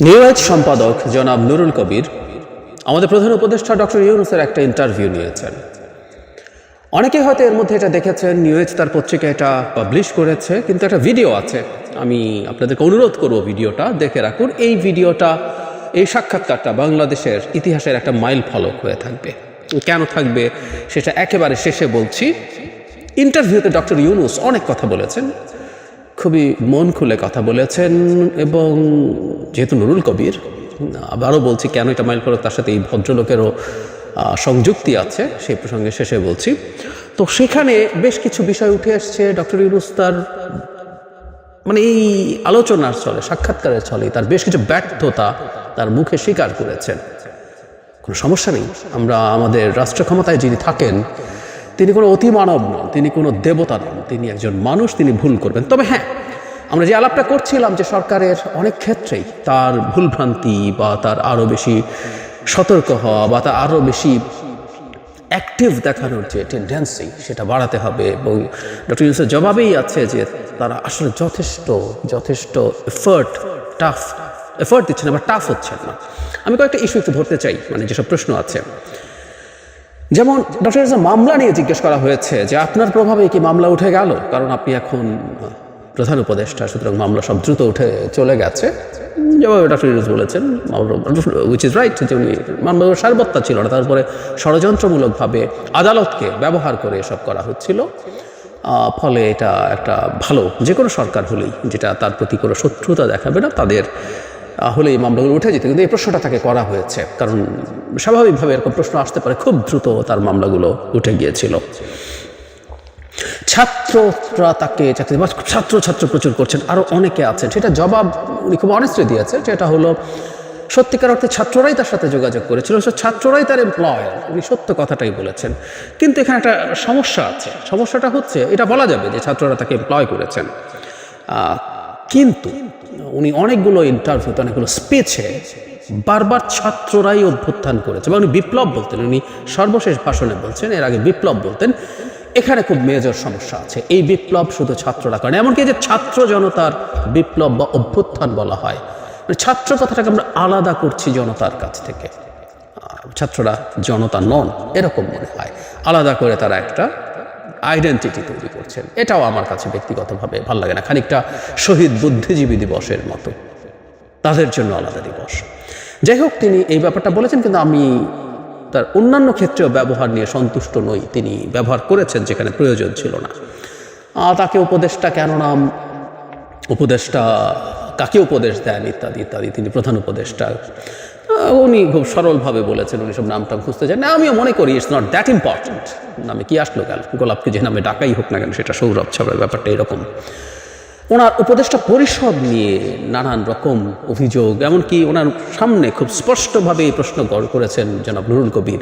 News সম্পাদক জনাব নুরুল কবির আমাদের প্রধান উপদেষ্টা ডক্টর ইউনূসের একটা ইন্টারভিউ নিয়েছেন। অনেকে হয়তো এর মধ্যে এটা দেখেছেন, নিউজ তার পত্রিকা এটা পাবলিশ করেছে, কিন্তু একটা ভিডিও আছে। আমি আপনাদেরকে অনুরোধ করব ভিডিওটা দেখে রাখুন। এই ভিডিওটা, এই সাক্ষাৎকারটা বাংলাদেশের ইতিহাসের একটা মাইল ফলক হয়ে থাকবে। কেন থাকবে সেটা একেবারে শেষে বলছি। ইন্টারভিউতে ডক্টর ইউনূস অনেক কথা বলেছেন, খুবই মন খুলে কথা বলেছেন, এবং যেহেতু নুরুল কবির, আবারও বলছি কেন এটা মাইল ফলক, তার সাথে এই ভদ্রলোকেরও সংযুক্তি আছে, সেই প্রসঙ্গে শেষে বলছি। তো সেখানে বেশ কিছু বিষয় উঠে আসছে। ডক্টর ইউনূস তার এই আলোচনার ছলে, সাক্ষাৎকারের ছলে তার বেশ কিছু ব্যর্থতা তার মুখে স্বীকার করেছেন। কোনো সমস্যা নেই, আমরা আমাদের রাষ্ট্র ক্ষমতায় যিনি থাকেন তিনি কোনো অতিমানব নন, তিনি কোনো দেবতা নন, তিনি একজন মানুষ, তিনি ভুল করবেন। তবে হ্যাঁ, আমরা যে আলাপটা করছিলাম যে সরকারের অনেক ক্ষেত্রেই তার ভুলভ্রান্তি বা তার আরও বেশি সতর্ক হওয়া বা তার আরও বেশি অ্যাক্টিভ দেখানোর যে টেন্ডেন্সি সেটা বাড়াতে হবে, এবং ডক্টর ইউনূসের জবাবেই আছে যে তারা আসলে যথেষ্ট এফার্ট দিচ্ছেন, আবার টাফ হচ্ছেন না। আমি কয়েকটা ইস্যু একটু ধরতে চাই, যেসব প্রশ্ন আছে। যেমন ডক্টর ইউনূসের মামলা নিয়ে জিজ্ঞেস করা হয়েছে যে আপনার প্রভাবে কি মামলা উঠে গেল, কারণ আপনি এখন প্রধান উপদেষ্টা, সুতরাং মামলা সব দ্রুত উঠে চলে গেছে। যেভাবে ডক্টর ইউনূস বলেছেন, উইচ ইজ রাইট, যে উনি মামলার সারবত্তা ছিল না, তারপরে ষড়যন্ত্রমূলকভাবে আদালতকে ব্যবহার করে এসব করা হচ্ছিল। ফলে এটা একটা ভালো, যে কোনো সরকার হলেই যেটা তার প্রতি কোনো শত্রুতা দেখাবে না, তাদের হলে এই মামলাগুলো উঠে যেত। কিন্তু এই প্রশ্নটা তাকে করা হয়েছে, কারণ স্বাভাবিকভাবে এরকম প্রশ্ন আসতে পারে। খুব দ্রুত তার মামলাগুলো উঠে গিয়েছিল। ছাত্ররা তাকে চাকরি, ছাত্র প্রচুর করছেন, আরও অনেকে আছেন। সেটা জবাব উনি খুব অনেস্টলি দিয়েছেন, যেটা হলো সত্যিকার অর্থে ছাত্ররাই তার সাথে যোগাযোগ করেছিল, ছাত্ররাই তার এমপ্লয়ার, উনি সত্য কথাটাই বলেছেন। কিন্তু এখানে একটা সমস্যা আছে। সমস্যাটা হচ্ছে, এটা বলা যাবে যে ছাত্ররা তাকে এমপ্লয় করেছেন, কিন্তু উনি অনেকগুলো ইন্টারভিউতে, অনেকগুলো স্পিচে বারবার ছাত্ররাই অভ্যুত্থান করেছে, বা উনি বিপ্লব বলতেন। উনি সর্বশেষ ভাষণে বলছেন, এর আগে বিপ্লব বলতেন। এখানে খুব মেজর সমস্যা আছে। এই বিপ্লব শুধু ছাত্ররা করেন, এমনকি যে ছাত্র জনতার বিপ্লব বা অভ্যুত্থান বলা হয়, ছাত্র কথাটাকে আমরা আলাদা করছি জনতার কাছ থেকে। ছাত্ররা জনতা নন এরকম মনে হয়, আলাদা করে তারা একটা আইডেন্টিটি তৈরি করছেন। এটাও আমার কাছে ব্যক্তিগতভাবে ভালো লাগে না। খানিকটা শহীদ বুদ্ধিজীবী দিবসের মতো, তাদের জন্য আলাদা দিবস। যাই হোক, তিনি এই ব্যাপারটা বলেছেন, কিন্তু আমি তার অন্যান্য ক্ষেত্রেও ব্যবহার নিয়ে সন্তুষ্ট নই। তিনি ব্যবহার করেছেন যেখানে প্রয়োজন ছিল না। তাকে উপদেষ্টা কেন নাম, উপদেষ্টা কাকে উপদেশ দেন, ইত্যাদি ইত্যাদি। তিনি প্রধান উপদেষ্টা, উনি খুব সরলভাবে বলেছেন, উনি সব নামটা খুঁজতে চান না। আমিও মনে করি ইটস নট দ্যাট ইম্পর্টেন্ট। নামে কি আসলো গেল, গোলাপকে যে নামে ডাকাই হোক না কেন, সেটা সৌরভ ছাড়ার ব্যাপারটা এরকম। ওনার উপদেষ্টা পরিষদ নিয়ে নানান রকম অভিযোগ, এমনকি ওনার সামনে খুব স্পষ্টভাবে এই প্রশ্ন করেছেন জনাব নুরুল কবির,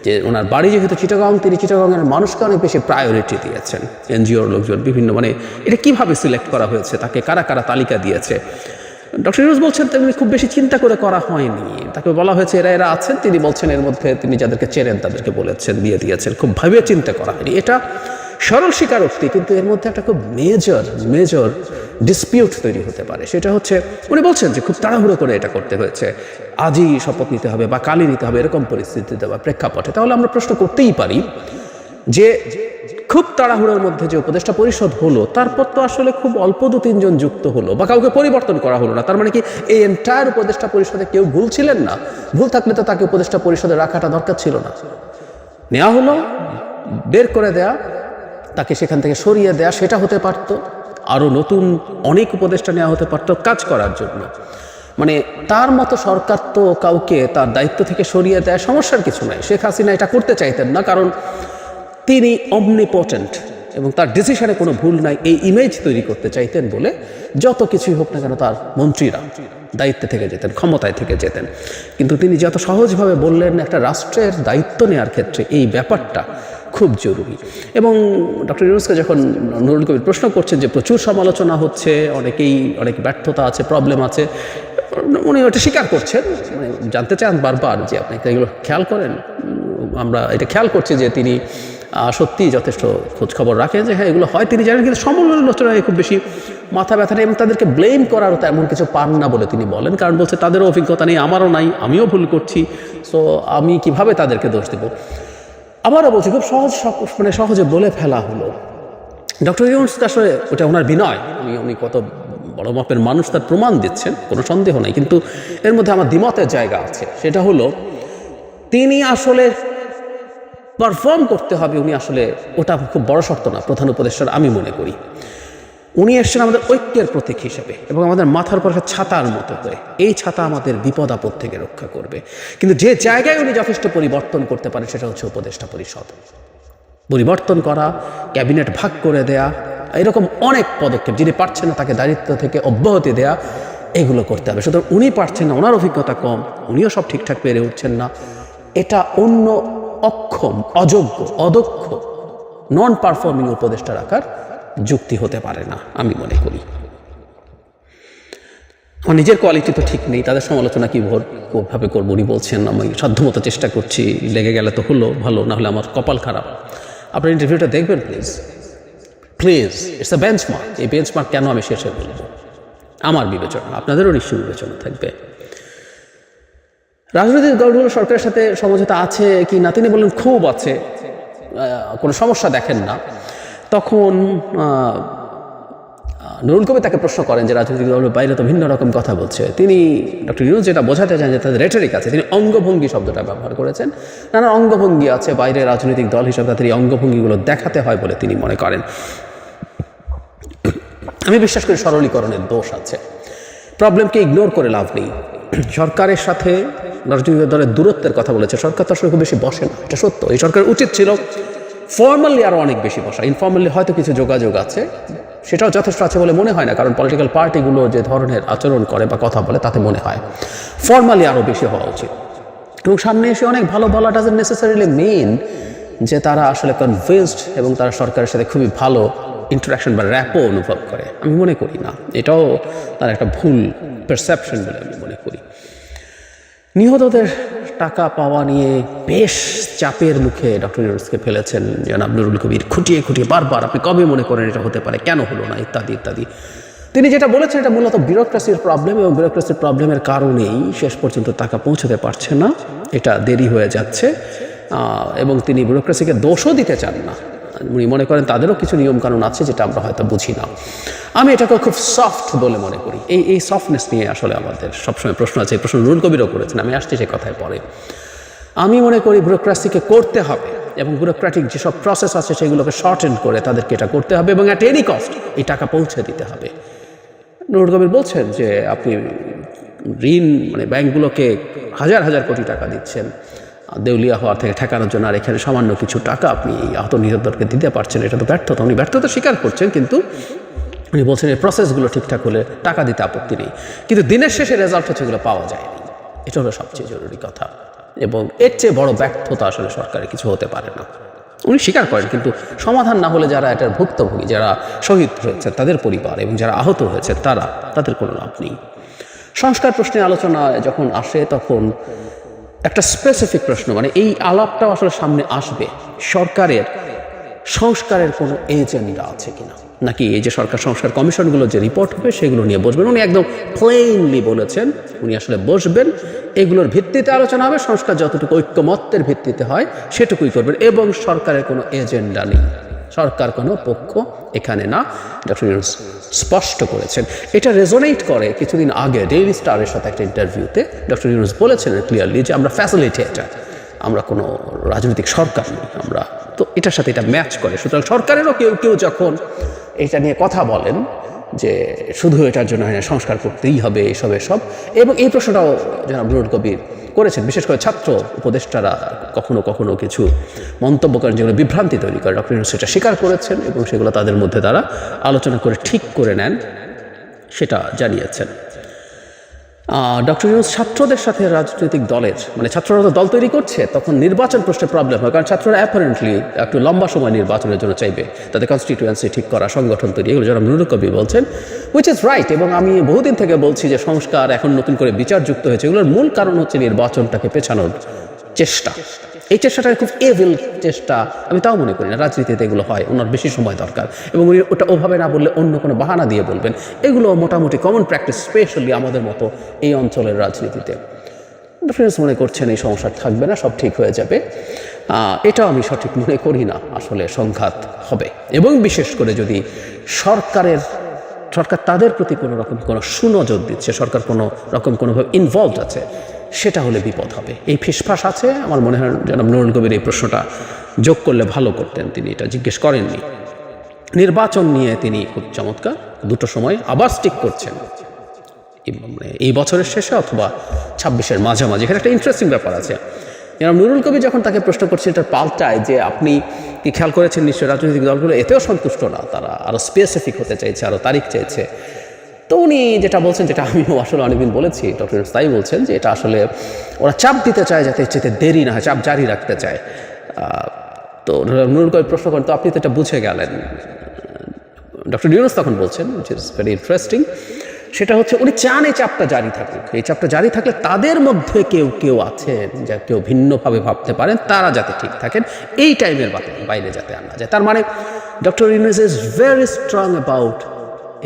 যে ওনার বাড়ি যেহেতু চিটাগং, তিনি চিটাগংয়ের মানুষকে অনেক বেশি প্রায়োরিটি দিয়েছেন। এনজিওর লোকজন বিভিন্ন, এটা কিভাবে সিলেক্ট করা হয়েছে, তাকে কারা কারা তালিকা দিয়েছে। ডক্টর ইউনূস বলছেন তেমনি খুব বেশি চিন্তা করে করা হয়নি, তাকে বলা হয়েছে এরা আছেন। তিনি বলছেন এর মধ্যে তিনি যাদেরকে চেনেন তাদেরকে বলেছেন, দিয়ে দিয়েছেন। খুব ভাবে চিন্তা করা হয়নি, এটা সরল স্বীকারোক্তি। কিন্তু এর মধ্যে একটা খুব মেজর ডিসপিউট তৈরি হতে পারে। সেটা হচ্ছে, উনি বলছেন যে খুব তাড়াহুড়ো করে এটা করতে হয়েছে, আজই শপথ নিতে হবে বা কালই নিতে হবে, এরকম পরিস্থিতিতে বা প্রেক্ষাপটে। তাহলে আমরা প্রশ্ন করতেই পারি যে খুব তাড়াহুড়োর মধ্যে যে উপদেষ্টা পরিষদ হলো, তারপর তো আসলে খুব অল্প 2-3 জন যুক্ত হলো, বা কাউকে পরিবর্তন করা হলো না। তার মানে কি এই এন্টায়ার উপদেষ্টা পরিষদে কেউ ভুল ছিলেন না? ভুল থাকলে তো তাকে উপদেষ্টা পরিষদে রাখাটা দরকার ছিল না। নেওয়া হলো, বের করে দেয়া, তাকে সেখান থেকে সরিয়ে দেয়া, সেটা হতে পারত। আরও নতুন অনেক উপদেষ্টা নেওয়া হতে পারত কাজ করার জন্য। তার মতো সরকার তো কাউকে তার দায়িত্ব থেকে সরিয়ে দেয়, সমস্যার কিছু নাই। শেখ হাসিনা এটা করতে চাইতেন না, কারণ তিনি অমনিপটেন্ট এবং তার ডিসিশনে কোনো ভুল নাই, এই ইমেজ তৈরি করতে চাইতেন বলে যত কিছুই হোক না কেন তার মন্ত্রীরা দায়িত্বে থেকে যেতেন, ক্ষমতায় থেকে যেতেন। কিন্তু তিনি যত সহজভাবে বললেন, একটা রাষ্ট্রের দায়িত্ব নেওয়ার ক্ষেত্রে এই ব্যাপারটা খুব জরুরি। এবং ডক্টর ইউনূসকে যখন নুরুল কবির প্রশ্ন করছেন যে প্রচুর সমালোচনা হচ্ছে, অনেক ব্যর্থতা আছে, প্রবলেম আছে, উনি ওটা স্বীকার করছেন। জানতে চান বারবার যে আপনি এগুলো খেয়াল করেন। আমরা এটা খেয়াল করছি যে তিনি সত্যিই যথেষ্ট খোঁজখবর রাখেন যে হ্যাঁ এগুলো হয় তিনি জানেন, কিন্তু সমালোচনায় খুব বেশি মাথা ব্যথা নেই এবং তাদেরকে ব্লেম করারও তেমন কিছু পান না বলে তিনি বলেন, কারণ বলছে তাদেরও অভিজ্ঞতা নেই, আমারও নাই, আমিও ভুল করছি, সো আমি কিভাবে তাদেরকে দোষ দেব। আবারও বলছি খুব সহজে বলে ফেলা হলো। ডক্টর ইউনূস আসলে ওটা ওনার বিনয়, উনি কত বড় মাপের মানুষ তার প্রমাণ দিচ্ছেন, কোনো সন্দেহ নেই, কিন্তু এর মধ্যে আমার দ্বিমতের জায়গা আছে। সেটা হলো তিনি আসলে পারফর্ম করতে হবে, উনি আসলে ওটা খুব বড় শর্ত না প্রধান উপদেষ্টার, আমি মনে করি। উনি এসছেন আমাদের ঐক্যের প্রতীক হিসেবে এবং আমাদের মাথার উপর ছাতার মতো করে, এই ছাতা আমাদের বিপদ আপদ থেকে রক্ষা করবে। কিন্তু যে জায়গায় উনি যথেষ্ট পরিবর্তন করতে পারেন সেটা হচ্ছে উপদেষ্টা পরিষদ। পরিবর্তন করা, ক্যাবিনেট ভাগ করে দেয়া, এরকম অনেক পদক্ষেপ, যিনি পারছেন না তাকে দায়িত্ব থেকে অব্যাহতি দেয়া, এগুলো করতে হবে। সুতরাং উনি পারছেন না, ওনার অভিজ্ঞতা কম, উনিও সব ঠিকঠাক পেরে উঠছেন না, এটা অন্য অক্ষম, অযোগ্য, অদক্ষ, নন পারফর্মিং উপদেষ্টা রাখার যুক্তি হতে পারে না আমি মনে করি। আমার নিজের কোয়ালিটি তো ঠিক নেই, তাদের সমালোচনা কীভাবে করবো। উনি বলছেন আমি সাধ্যমতো চেষ্টা করছি, লেগে গেলে তো হলো ভালো, না হলে আমার কপাল খারাপ। আপনার ইন্টারভিউটা দেখবেন প্লিজ, ইটস এ বেঞ্চমার্ক। এই বেঞ্চমার্ক কেন আমি শেষে বলবো, আমার বিবেচনা, আপনাদেরও নিশ্চয়ই বিবেচনা থাকবে। রাজনৈতিক দলগুলো সরকারের সাথে সমঝোতা আছে কি না, তিনি বললেন খুব আছে, কোনো সমস্যা দেখেন না। তখন নুরুল কবির তাকে প্রশ্ন করেন যে রাজনৈতিক দলের বাইরে তো ভিন্ন রকম কথা বলছে। তিনি ডক্টর ইউনূস যেটা বোঝাতে চান যে তাদের রেটরিক আছে, তিনি অঙ্গভঙ্গি শব্দটা ব্যবহার করেছেন। নানা অঙ্গভঙ্গি আছে বাইরে, রাজনৈতিক দল হিসাবে তাদের এই অঙ্গভঙ্গিগুলো দেখাতে হয় বলে তিনি মনে করেন। আমি বিশ্বাস করি সরলীকরণের দোষ আছে, প্রবলেমকে ইগনোর করে লাভ নেই। সরকারের সাথে রাজনৈতিক দলের দূরত্বের কথা বলেছে, সরকার তো আসলে খুব বেশি বসে না, এটা সত্য। এই সরকারের উচিত ছিল ফর্মালি আরও অনেক বেশি বসা, ইনফর্মালি হয়তো কিছু যোগাযোগ আছে, সেটাও যথেষ্ট আছে বলে মনে হয় না, কারণ পলিটিক্যাল পার্টিগুলো যে ধরনের আচরণ করে বা কথা বলে তাতে মনে হয় ফর্মালি আরও বেশি হওয়া উচিত। এবং সামনে এসে অনেক ভালো বলা ডাজন্ট নেসেসারিলি মিন যে তারা আসলে কনভিন্সড এবং তারা সরকারের সাথে খুবই ভালো ইন্টারাকশন বা র্যাপো অনুভব করে, আমি মনে করি না। এটাও তার একটা ভুল পারসেপশন বলে আমি মনে করি। নিহতদের টাকা পাওয়া নিয়ে বেশ চাপের মুখে ডক্টর ইউনূসকে ফেলেছেন জনাব নুরুল কবির, খুঁটিয়ে বারবার, আপনি কবে মনে করেন এটা হতে পারে, কেন হলো না, ইত্যাদি ইত্যাদি। তিনি যেটা বলেছেন এটা মূলত বিউরোক্রেসির প্রবলেম, এবং বিউরোক্রেসির প্রবলেমের কারণেই শেষ পর্যন্ত টাকা পৌঁছতে পারছে না, এটা দেরি হয়ে যাচ্ছে। এবং তিনি বিউরোক্রেসিকে দোষও দিতে চান না, উনি মনে করেন তাদেরও কিছু নিয়মকানুন আছে যেটা আমরা হয়তো বুঝি না। আমি এটাকে খুব সফট বলে মনে করি। এই সফটনেস নিয়ে আসলে আমাদের সবসময় প্রশ্ন আছে, এই প্রশ্ন নুরুল কবিরও করেছেন, আমি আসছি সে কথায় পরে। আমি মনে করি বিউরোক্রেসিকে করতে হবে এবং বিউরোক্রেটিক যেসব প্রসেস আছে সেগুলোকে শর্টেন করে তাদেরকে এটা করতে হবে এবং অ্যাট এনি কস্ট এই টাকা পৌঁছে দিতে হবে। নুরুল কবির বলছেন যে আপনি ঋণ ব্যাংকগুলোকে হাজার হাজার কোটি টাকা দিচ্ছেন দেউলিয়া হওয়ার থেকে ঠেকানোর জন্য, আর এখানে সামান্য কিছু টাকা আপনি আহত নিহতদেরকে দিতে পারছেন, এটা তো ব্যর্থতা। উনি ব্যর্থতা স্বীকার করছেন, কিন্তু উনি বলছেন এই প্রসেসগুলো ঠিকঠাক হলে টাকা দিতে আপত্তি নেই, কিন্তু দিনের শেষে রেজাল্ট হচ্ছে এগুলো পাওয়া যায়নি। এটা হলো সবচেয়ে জরুরি কথা, এবং এর চেয়ে বড় ব্যর্থতা আসলে সরকারের কিছু হতে পারে না। উনি স্বীকার করেন, কিন্তু সমাধান না হলে যারা এটার ভুক্তভোগী, যারা শহীদ হয়েছে তাদের পরিবার এবং যারা আহত হয়েছে তাদের কোনো লাভ নেই। সংস্কার প্রশ্নে আলোচনায় যখন আসে তখন একটা স্পেসিফিক প্রশ্ন, এই আলাপটাও আসলে সামনে আসবে, সরকারের সংস্কারের কোনো এজেন্ডা আছে কিনা, নাকি এই যে সরকার সংস্কার কমিশনগুলো যে রিপোর্ট হবে সেগুলো নিয়ে বসবেন। উনি একদম প্লেইনলি বলেছেন উনি আসলে বসবেন, এগুলোর ভিত্তিতে আলোচনা হবে, সংস্কার যতটুকু ঐক্যমত্যের ভিত্তিতে হয় সেটুকুই করবেন, এবং সরকারের কোনো এজেন্ডা নেই, সরকার কোনো পক্ষ এখানে না, ডক্টর ইউনূস স্পষ্ট করেছেন। এটা রেজোনেট করে কিছুদিন আগে ডেইলি স্টারের সাথে একটা ইন্টারভিউতে ডক্টর ইউনূস বলেছেন ক্লিয়ারলি যে আমরা ফ্যাসিলিটেটর, আমরা কোনো রাজনৈতিক সরকার নই, আমরা তো এটার সাথে এটা ম্যাচ করে। সুতরাং সরকারেরও কেউ যখন এটা নিয়ে কথা বলেন যে শুধু এটার জন্য সংস্কার করতেই হবে এসব, এবং এই প্রশ্নটাও জনাব নুরুল কবির করেছেন, বিশেষ করে ছাত্র উপদেষ্টারা কখনো কিছু মন্তব্য করেন যেগুলো বিভ্রান্তি তৈরি করে, ডক্টর ইউনূস সেটা স্বীকার করেছেন এবং সেগুলো তাদের মধ্যে তারা আলোচনা করে ঠিক করে নেন, সেটা জানিয়েছেন। ডক্টর ইউনূস ছাত্রদের সাথে রাজনৈতিক দলের ছাত্ররা তো দল তৈরি করছে, তখন নির্বাচন প্রশ্নে প্রবলেম হয়, কারণ ছাত্ররা অ্যাপারেন্টলি একটু লম্বা সময় নির্বাচনের জন্য চাইবে, তাদের কনস্টিটিউয়েন্সি ঠিক করা, সংগঠন তৈরি, এগুলো যারা নুরুল কবির বলছেন, হুইচ ইজ রাইট। এবং আমি বহুদিন থেকে বলছি যে সংস্কার এখন নতুন করে বিচার যুক্ত হয়েছে, এগুলোর মূল কারণ হচ্ছে নির্বাচনটাকে পেছানোর চেষ্টা, এই চেষ্টাটা খুব এভিল চেষ্টা আমি তাও মনে করি না। রাজনীতিতে এগুলো হয়, ওনার বেশি সময় দরকার এবং উনি ওটা ওভাবে না বললে অন্য কোনো বাহানা দিয়ে বলবেন। এগুলো মোটামুটি কমন প্র্যাকটিস, স্পেশালি আমাদের মতো এই অঞ্চলের রাজনীতিতে। ডিফারেন্স মনে করছেন এই সমস্যা থাকবে না, সব ঠিক হয়ে যাবে, এটাও আমি সঠিক মনে করি না। আসলে সংঘাত হবে, এবং বিশেষ করে যদি সরকার তাদের প্রতি কোনো রকম কোনো সুনজর দিচ্ছে, সরকার কোনো রকম কোনোভাবে ইনভলভড আছে, সেটা হলে বিপদ হবে। এই ফিসফাস আছে, আমার মনে হয় জনাব নুরুল কবির এই প্রশ্নটা যোগ করলে ভালো করতেন, তিনি এটা জিজ্ঞেস করেননি। নির্বাচন নিয়ে তিনি খুব চমৎকার দুটো সময় আবার স্টিক করছেন, এই বছরের শেষে অথবা 26-এর মাঝামাঝি। এখানে একটা ইন্টারেস্টিং ব্যাপার আছে। জনাব নুরুল কবির যখন তাকে প্রশ্ন করছে, এটা পাল্টায় যে আপনি কি খেয়াল করেছেন নিশ্চয়ই রাজনৈতিক দলগুলো এতেও সন্তুষ্ট না, তারা আরও স্পেসিফিক হতে চাইছে, আরও তারিখ চাইছে। তো উনি যেটা বলছেন, যেটা আমিও আসলে অনেকদিন বলেছি, ডক্টর ইউনূস তাই বলছেন যে এটা আসলে ওরা চাপ দিতে চায় যাতে চেতে দেরি না হয়, চাপ জারি রাখতে চায়। তো নুরুল কবির প্রশ্ন করেন, তো আপনি তো এটা বুঝে গেলেন। ডক্টর ইউনূস তখন বলছেন, উইচ ইজ ভেরি ইন্টারেস্টিং, সেটা হচ্ছে উনি চান এই চাপটা জারি থাকুক। এই চাপটা জারি থাকলে তাদের মধ্যে কেউ কেউ আছেন যা কেউ ভিন্নভাবে ভাবতে পারেন, তারা যাতে ঠিক থাকেন, এই টাইমের বাইরে যাতে আনা যায়। তার মানে doctor Yunus is very strong about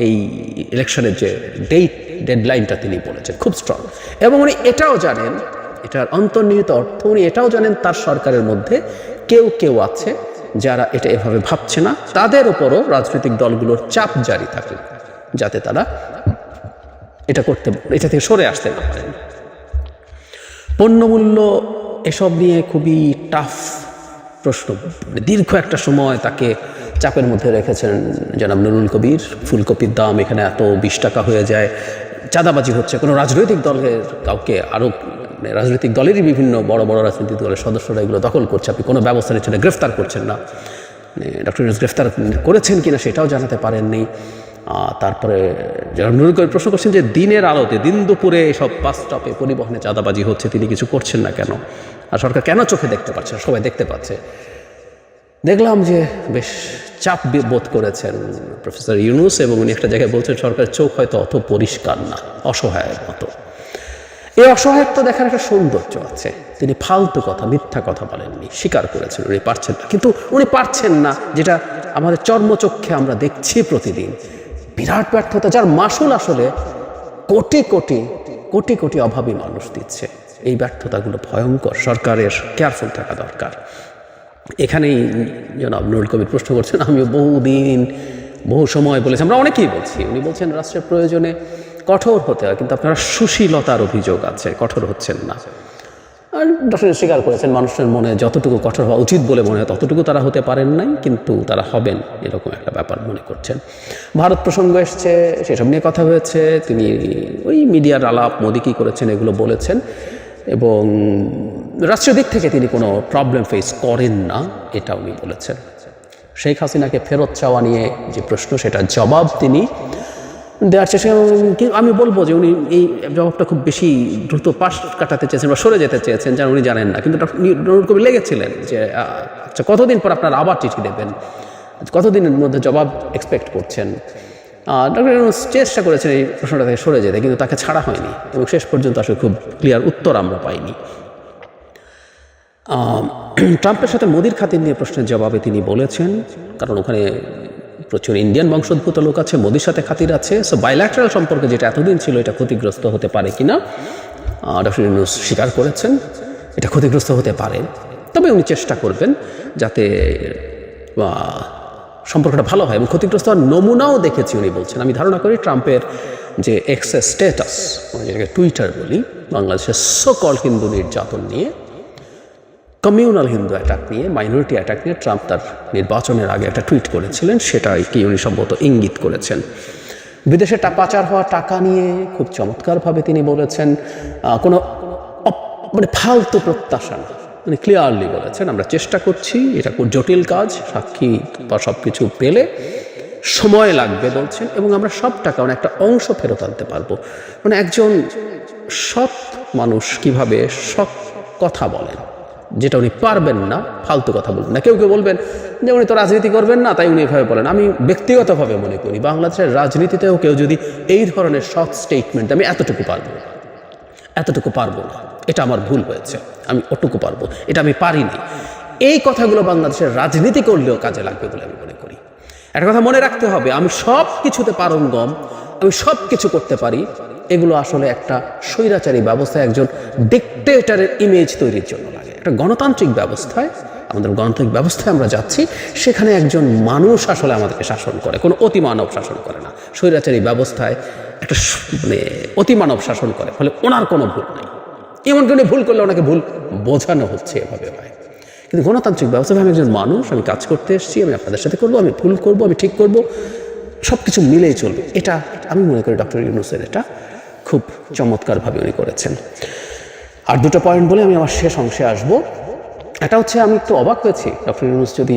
এই ইলেকশনের যে ডেডলাইনটা তিনি বলেছেন, খুব স্ট্রং। এবং উনি এটাও জানেন, এটার অন্তর্নিহিত অর্থ, উনি এটাও জানেন তার সরকারের মধ্যে কেউ কেউ আছে যারা এটা এভাবে ভাবছে না, তাদের উপরও রাজনৈতিক দলগুলোর চাপ জারি থাকে যাতে তারা এটা থেকে সরে আসতে না পারেন। পণ্যমূল্য এসব নিয়ে খুবই টাফ প্রশ্ন, দীর্ঘ একটা সময় তাকে চাপের মধ্যে রেখেছেন জনাব নুরুল কবির। ফুলকপির দাম এখানে এত 20 টাকা হয়ে যায়, চাঁদাবাজি হচ্ছে, কোনো রাজনৈতিক দলের কাউকে আরও রাজনৈতিক দলেরই বিভিন্ন বড় বড় রাজনৈতিক দলের সদস্যরা এগুলো দখল করছে, আপনি কোনো ব্যবস্থা নিচ্ছেন না, গ্রেফতার করছেন না। ডক্টর ইউনূস গ্রেফতার করেছেন কিনা সেটাও জানাতে পারেননি। তারপরে যারা নুরুল কবির প্রশ্ন করছেন যে দিনের আলোতে, দিন দুপুরে সব বাস স্টপে পরিবহনে চাঁদাবাজি হচ্ছে, তিনি কিছু করছেন না কেন, আর সরকার কেন চোখে দেখতে পাচ্ছে, সবাই দেখতে পাচ্ছে। দেখলাম যে বেশ চাপ বোধ করেছেন প্রফেসর ইউনূস, এবং উনি একটা জায়গায় বলছেন সরকারের চোখ হয়তো অত পরিষ্কার না, অসহায়ের মতো। এই অসহায়ত্ব দেখার একটা সৌন্দর্য আছে। তিনি ফালতু কথা, মিথ্যা কথা বলেননি, স্বীকার করেছেন উনি পারছেন না, কিন্তু উনি পারছেন না যেটা আমাদের চর্মচক্ষে আমরা দেখছি প্রতিদিন, বিরাট ব্যর্থতা, যার মাসুল আসলে কোটি কোটি কোটি কোটি অভাবী মানুষ দিচ্ছে। এই ব্যর্থতাগুলো ভয়ঙ্কর, সরকারের কেয়ারফুল থাকা দরকার। এখানেই জনাব নুরুল কবির প্রশ্ন করছেন, আমিও বহু সময় বলেছি, আমরা অনেকেই বলছি, উনি বলছেন রাষ্ট্রের প্রয়োজনে কঠোর হতে হয়, কিন্তু আপনারা সুশীলতার অভিযোগ আছে, কঠোর হচ্ছেন না। আর ডক্টর স্বীকার করেছেন মানুষের মনে যতটুকু কঠোর হওয়া উচিত বলে মনে হয় ততটুকু তারা হতে পারেন নাই, কিন্তু তারা হবেন এরকম একটা ব্যাপার মনে করছেন। ভারত প্রসঙ্গ এসছে, সেসব নিয়ে কথা হয়েছে, তিনি ওই মিডিয়ার আলাপ, মোদি কী করেছেন এগুলো বলেছেন, এবং রাষ্ট্রীয় দিক থেকে তিনি কোনো প্রবলেম ফেস করেন না, এটা উনি বলেছেন। শেখ হাসিনাকে ফেরত চাওয়া নিয়ে যে প্রশ্ন, সেটা জবাব তিনি দেওয়ার চেষ্টা, আমি বলবো যে উনি এই জবাবটা খুব বেশি দ্রুত পাশ কাটাতে চেয়েছেন বা সরে যেতে চেয়েছেন, যেন উনি জানেন না। কিন্তু নুরুল কবির লেগেছিলেন যে আচ্ছা কতদিন পর আপনারা আবার চিঠি দেবেন, কতদিনের মধ্যে জবাব এক্সপেক্ট করছেন। ডক্টর ইউনূস চেষ্টা করেছেন এই প্রশ্নটা থেকে সরে যেতে, কিন্তু তাকে ছাড়া হয়নি, এবং শেষ পর্যন্ত আসলে খুব ক্লিয়ার উত্তর আমরা পাইনি। ট্রাম্পের সাথে মোদির খাতির নিয়ে প্রশ্নের জবাবে তিনি বলেছেন, কারণ ওখানে প্রচুর ইন্ডিয়ান বংশোদ্ভূত লোক আছে, মোদির সাথে খাতির আছে, সো বাইল্যাটারাল সম্পর্কে যেটা এতদিন ছিল এটা ক্ষতিগ্রস্ত হতে পারে কিনা ডক্টর ইউনূস স্বীকার করেছেন, এটা ক্ষতিগ্রস্ত হতে পারে, তবে উনি চেষ্টা করবেন যাতে সম্পর্কটা ভালো হয়, এবং ক্ষতিগ্রস্ত হওয়ার নমুনাও দেখেছি উনি বলছেন। আমি ধারণা করি ট্রাম্পের যে এক্সেস স্ট্যাটাস, যেটাকে টুইটার বলি, বাংলাদেশের সকল হিন্দু নির্যাতন নিয়ে, কমিউনাল হিন্দু অ্যাটাক নিয়ে, মাইনরিটি অ্যাটাক নিয়ে ট্রাম্প তার নির্বাচনের আগে একটা টুইট করেছিলেন, সেটাই কি উনি সম্ভবত ইঙ্গিত করেছেন। বিদেশে পাচার হওয়া টাকা নিয়ে খুব চমৎকারভাবে তিনি বলেছেন, কোনো ফালতু প্রত্যাশা না, মানে ক্লিয়ারলি বলেছেন আমরা চেষ্টা করছি, এটা খুব জটিল কাজ, সাক্ষী বা সব কিছু পেলে সময় লাগবে বলছেন, এবং আমরা সব টাকা মানে একটা অংশ ফেরত আনতে পারবো। মানে একজন সৎ মানুষ কিভাবে সৎ কথা বলেন, যেটা উনি পারবেন না, ফালতু কথা বলবেন না। কেউ কেউ বলবেন যে উনি তো রাজনীতি করবেন না, তাই উনি এভাবে বলেন। আমি ব্যক্তিগতভাবে মনে করি বাংলাদেশের রাজনীতিতেও কেউ যদি এই ধরনের সৎ স্টেটমেন্ট, আমি এতটুকু পারবো, এতটুকু পারবো না, এটা আমার ভুল হয়েছে, আমি ওটুকু পারবো, এটা আমি পারিনি। এই কথাগুলো বাংলাদেশের রাজনীতি করলেও কাজে লাগবে বলে আমি মনে করি। একটা কথা মনে রাখতে হবে, আমি সব কিছুতে পারঙ্গম, আমি সব কিছু করতে পারি, এগুলো আসলে একটা স্বৈরাচারী ব্যবস্থায় একজন ডিক্টেটরের ইমেজ তৈরির জন্য লাগে। একটা গণতান্ত্রিক ব্যবস্থায়, আমাদের গণতান্ত্রিক ব্যবস্থায় আমরা যাচ্ছি, সেখানে একজন মানুষ আসলে আমাদেরকে শাসন করে, কোনো অতিমানব শাসন করে না। স্বৈরাচারী ব্যবস্থায় একটা মানে অতিমানব শাসন করে, ফলে ওনার কোনো ভুল নেই। এমনকি উনি ভুল করলে ওনাকে ভুল বোঝানো হচ্ছে, এভাবে হয়। কিন্তু গণতান্ত্রিক ব্যবস্থায় আমি একজন মানুষ, আমি কাজ করতে এসেছি, আমি আপনাদের সাথে করবো, আমি ভুল করবো, আমি ঠিক করবো, সব কিছু মিলেই চলবে। এটা আমি মনে করি ডক্টর ইউনূসের এটা খুব চমৎকারভাবে উনি করেছেন। আর দুটো পয়েন্ট বলে আমি আমার শেষ অংশে আসবো। এটা হচ্ছে, আমি একটু অবাক হয়েছি, ডক্টর ইউনূস যদি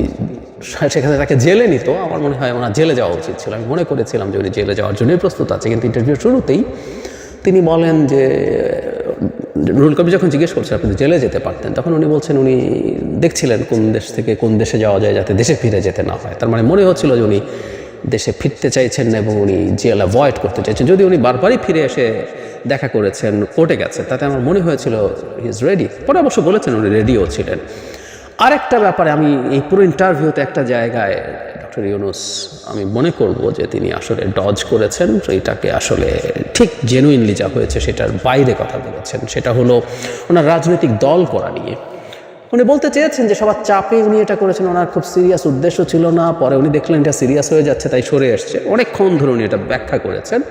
সেখানে তাকে জেলে নিত, আমার মনে হয় ওনার জেলে যাওয়া উচিত ছিল। আমি মনে করেছিলাম যে উনি জেলে যাওয়ার জন্যই প্রস্তুত আছে, কিন্তু ইন্টারভিউ শুরুতেই তিনি বলেন যে, রুহুল কবির যখন জিজ্ঞেস করছে আপনি জেলে যেতে পারতেন, তখন উনি বলছেন উনি দেখছিলেন কোন দেশ থেকে কোন দেশে যাওয়া যায় যাতে দেশে ফিরে যেতে না হয়। তার মানে মনে হচ্ছিল যে উনি দেশে ফিরতে চাইছেন না এবং উনি জেল অ্যাভয়েড করতে চাইছেন। যদি উনি বারবারই ফিরে এসে দেখা করেছেন, কোর্টে গেছেন, তাতে আমার মনে হয়েছিল হি ইজ রেডি। পরে অবশ্য বলেছেন উনি রেডিও ছিলেন। আরেকটা ব্যাপারে আমি এই পুরো ইন্টারভিউতে একটা জায়গায় ডক্টর ইউনূস আমি মনে করব যে তিনি আসলে ডজ করেছেন, এটাকে আসলে ঠিক জেনুইনলি যা হয়েছে সেটার বাইরে কথা বলেছেন। সেটা হলো ওনার রাজনৈতিক দল করা নিয়ে। উনি বলতে চেয়েছেন যে সবার চাপে উনি এটা করেছেন, ওনার খুব সিরিয়াস উদ্দেশ্য ছিল না, পরে উনি দেখলেন এটা সিরিয়াস হয়ে যাচ্ছে তাই সরে এসছে। অনেকক্ষণ ধরে উনি এটা ব্যাখ্যা করেছেন।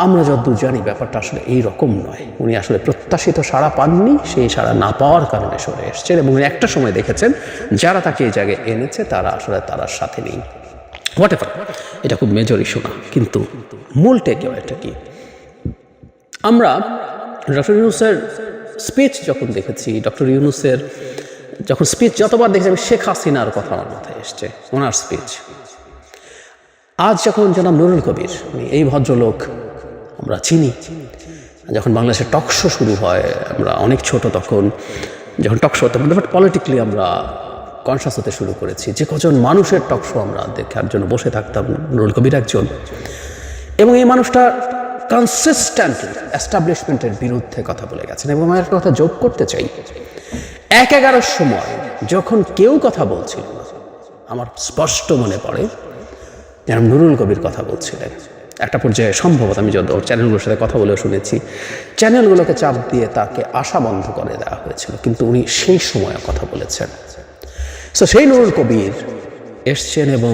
আমরা যতদূর জানি ব্যাপারটা আসলে এই রকম নয়। উনি আসলে প্রত্যাশিত সাড়া পাননি, সেই সাড়া না পাওয়ার কারণে সরে এসছেন এবং উনি একটা সময় দেখেছেন যারা তাকে এই জায়গায় এনেছে তারা আসলে তার সাথে নেই। হোয়াটএভার, এটা খুব মেজর ইস্যু না, কিন্তু মূল টেকঅ্যাওয়েটা কি, আমরা ডক্টর ইউনূসের স্পিচ যখন দেখেছি, ডক্টর ইউনূসের যখন স্পিচ যতবার দেখেছি, আমি শেখ হাসিনার কথা আমার মাথায় এসছে, ওনার স্পিচ। আজ যখন জনাব নুরুল কবির, এই ভদ্রলোক আমরা চিনি, যখন বাংলাদেশের টকশো শুরু হয়, আমরা অনেক ছোট তখন, যখন টকশো তখন পলিটিক্যালি আমরা কনসাস হতে শুরু করেছি, যে কজন মানুষের টকশো আমরা দেখার জন্য বসে থাকতাম, নুরুল কবির একজন। এবং এই মানুষটা কনসিস্টেন্টলি এস্টাবলিশমেন্টের বিরুদ্ধে কথা বলে গেছেন। এবং আমি একটা কথা যোগ করতে চাই, ১-১১ সময় যখন কেউ কথা বলছিল না, আমার স্পষ্ট মনে পড়ে যেন নুরুল কবির কথা বলছিলেন। একটা পর্যায়ে সম্ভবত আমি যত চ্যানেলগুলোর সাথে কথা বলেও শুনেছি, চ্যানেলগুলোকে চাপ দিয়ে তাকে আশা বন্ধ করে দেওয়া হয়েছিল, কিন্তু উনি সেই সময় কথা বলেছেন। সো সেই নুরুল কবির এসছেন এবং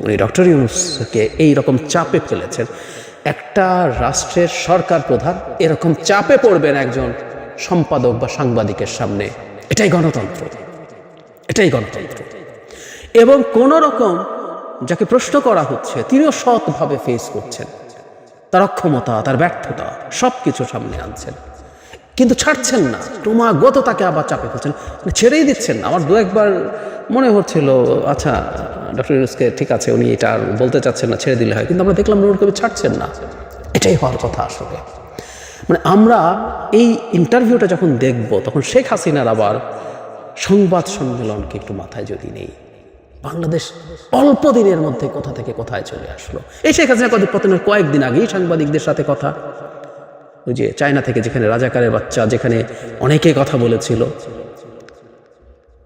উনি ডক্টর ইউনূসকে এইরকম চাপে ফেলেছেন। একটা রাষ্ট্রের সরকার প্রধান এরকম চাপে পড়বেন একজন সম্পাদক বা সাংবাদিকের সামনে, এটাই গণতন্ত্র, এটাই গণতন্ত্র। এবং কোন রকম যাকে প্রশ্ন করা হচ্ছে তিনিও সৎভাবে ফেস করছেন, তার অক্ষমতা, তার ব্যর্থতা সব কিছু সামনে আনছেন, কিন্তু ছাড়ছেন না, ক্রমাগত তাকে আবার চাপে ফেলছেন, ছেড়েই দিচ্ছেন না। আমার দু একবার মনে হচ্ছিল আচ্ছা ডক্টর ইউনূসকে ঠিক আছে উনি এটা বলতে চাচ্ছেন না, ছেড়ে দিলে হয়, কিন্তু আমরা দেখলাম নুরুল কবির ছাড়ছেন না। এটাই হওয়ার কথা আসলে। মানে আমরা এই ইন্টারভিউটা যখন দেখব তখন শেখ হাসিনার আবার সংবাদ সম্মেলনকে একটু মাথায় যদি নেই, বাংলাদেশ অল্প দিনের মধ্যে কোথা থেকে কোথায় চলে আসলো। এই শেখ হাসিনা পতনের কয়েকদিন আগেই সাংবাদিকদের সাথে কথা, ওই যে চায়না থেকে যেখানে রাজাকারের বাচ্চা, যেখানে অনেকে কথা বলেছিল,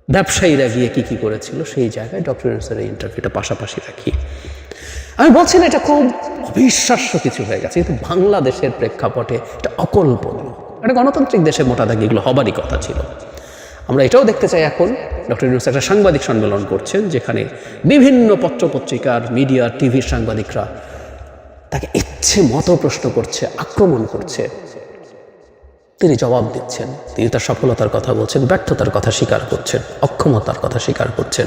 ব্যবসায়ীরা গিয়ে কি কি করেছিল, সেই জায়গায় ডক্টর ইউনূসের এই ইন্টারভিউটা পাশাপাশি রাখি। আমি বলছি না এটা খুব অবিশ্বাস্য কিছু হয়ে গেছে, কিন্তু বাংলাদেশের প্রেক্ষাপটে এটা অকল্পনীয়। একটা গণতান্ত্রিক দেশে মোটা দাগে এগুলো হবারই কথা ছিল। আমরা এটাও দেখতে চাই, এখন ডক্টর ইউনূস একটা সাংবাদিক সম্মেলন করছেন যেখানে বিভিন্ন পত্রপত্রিকার, মিডিয়ার, টিভির সাংবাদিকরা তাকে ইচ্ছে মতো প্রশ্ন করছে, আক্রমণ করছে, তিনি জবাব দিচ্ছেন, তিনি তার সফলতার কথা বলছেন, ব্যর্থতার কথা স্বীকার করছেন, অক্ষমতার কথা স্বীকার করছেন।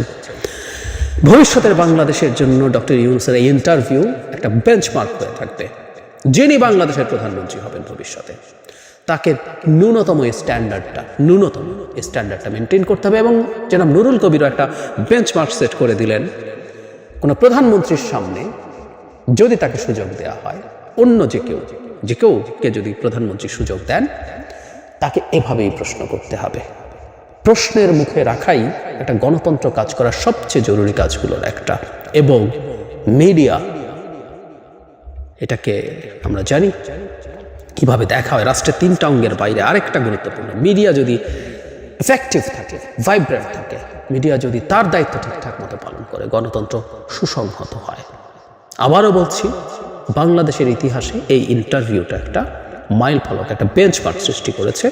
ভবিষ্যতের বাংলাদেশের জন্য ডক্টর ইউনূসের এই ইন্টারভিউ একটা বেঞ্চমার্ক হয়ে থাকবে। যিনি বাংলাদেশের প্রধানমন্ত্রী হবেন ভবিষ্যতে, তাকে ন্যূনতম স্ট্যান্ডার্ডটা মেনটেন করতে হবে। এবং যেন নুরুল কবিরও একটা বেঞ্চমার্ক সেট করে দিলেন, কোনো প্রধানমন্ত্রীর সামনে যদি তাকে সুযোগ দেওয়া হয়, অন্য যে কেউকে যদি প্রধানমন্ত্রী সুযোগ দেন, তাকে এভাবেই প্রশ্ন করতে হবে। প্রশ্নের মুখে রাখাই একটা গণতন্ত্র কাজ করার সবচেয়ে জরুরি কাজগুলোর একটা। এবং মিডিয়া, এটাকে আমরা জানি কিভাবে দেখা হয় রাষ্ট্রের 3টা অঙ্গের বাইরে আরেকটা গুরুত্বপূর্ণ, মিডিয়া যদি এফেক্টিভ থাকে, ভাইব্রেন্ট থাকে, মিডিয়া যদি তার দায়িত্ব ঠিকঠাক মতো পালন করে, গণতন্ত্র সুসংহত হয়। আবারও বলছি, বাংলাদেশের ইতিহাসে এই ইন্টারভিউটা একটা মাইল ফলক, একটা বেঞ্চমার্ক সৃষ্টি করেছে।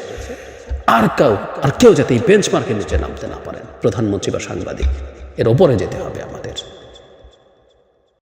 আর কেউ যাতে এই বেঞ্চমার্কের নিচে নামতে না পারেন, প্রধানমন্ত্রী বা সাংবাদিক, এর ওপরে যেতে হবে আমাদের।